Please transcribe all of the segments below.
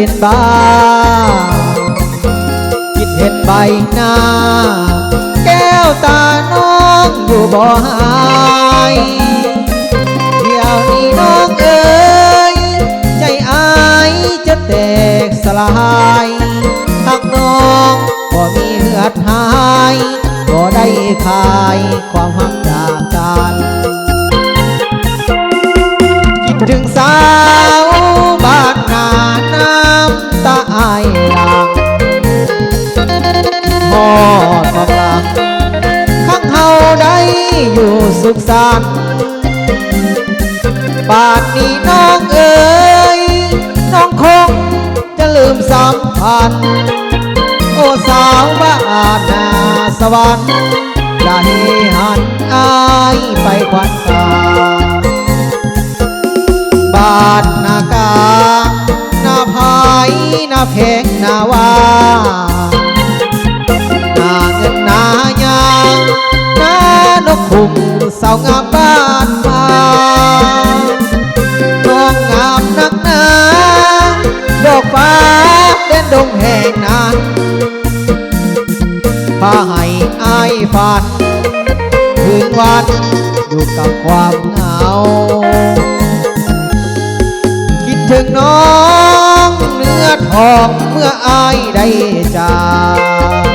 เป็นบ้าคิดเห็นใบหน้าแก้วตาน้องอยู่บ่หายเดี๋ยวนี้น้องเอ๋ยใจอายจะแตกสลายหักน้องบ่มีเหือดหายบ่ได้ขายความหักจากกันคิดถึงสาวบ้านนาน้ำตาอายหลังทอดความรักข้างเฮาได้อยู่สุขสันต์ป่านนี้น้องเอ๋ยน้องคงจะลืมสัมพันธ์โอ้สาวบ้านนาสวรรค์อย่าให้หันอายไปควันตาบ้านนากาหน้าพายหน้าเพกหน้าวาหน้าเงินหน้ายางหน้านกขุมสาวงามบ้านมาน้องงามนักหนาดอกฟ้าเด่นดงแห่งนั้นพาให้อายฝันคืนวันอยู่กับความเหงาคิดถึงน้องเนื้อทองเมื่ออายได้จาก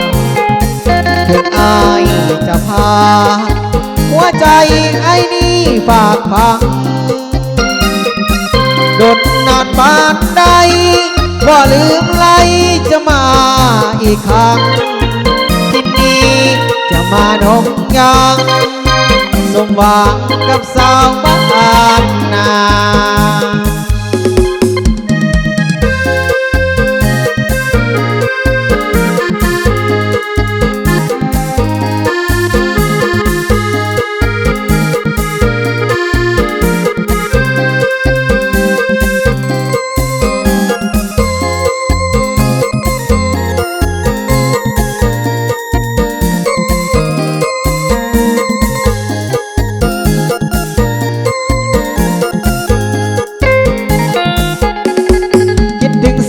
ถึงอายจะพาหัวใจไอ้นี่ฝากพังดดนานปานใดว่าลืมไหลจะมาอีกครั้งที่นี่จะมาดงยังสมหวังกับสาวบ้านนา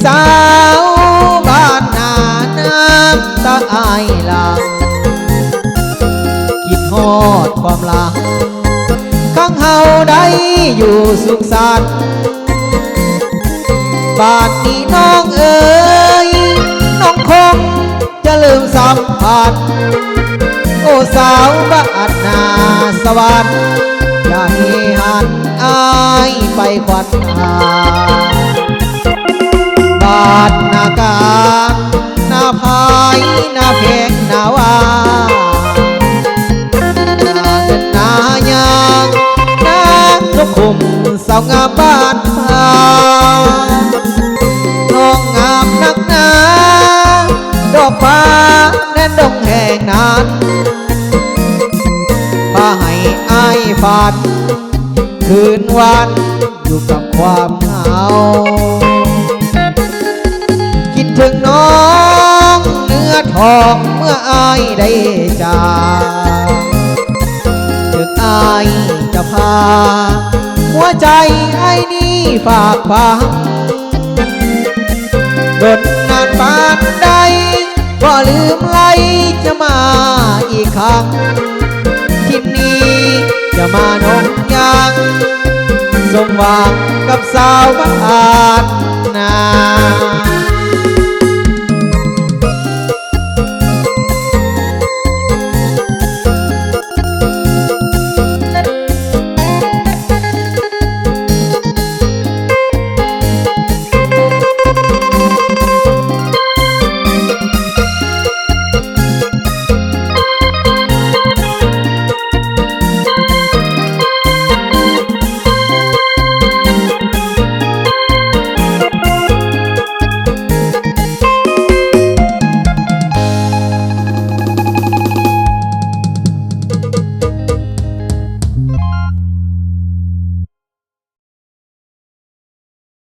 สาวบ้านนาน้ำตาอายหลังคิดฮอดความหลังข้างเฮาได้อยู่สุขสันต์บ้านนี้น้องเอ๋ยน้องคงจะลืมสัมผัสโอ้สาวบ้านนาสวรรค์อย่าให้หันอายไปควันตาบ้านนากาหน้าพายหน้าเพกหน้าวาหน้าเงินหน้ายางหน้านกขุมสาวงามบ้านพาน้องงามนักหนาดอกฟ้าแน่นดงแห่งนั้นพาให้อายฝันคืนวันอยู่กับความเหงาคิดถึงน้องเนื้อทองเมื่ออายได้จากถึงอายจะพาหัวใจไอ้นี่ฝากฟังดดนานปานใดก็ลืมไหลจะมาอีกครั้งที่นี่จะมานงยังสมหวังกับสาวบ้านนา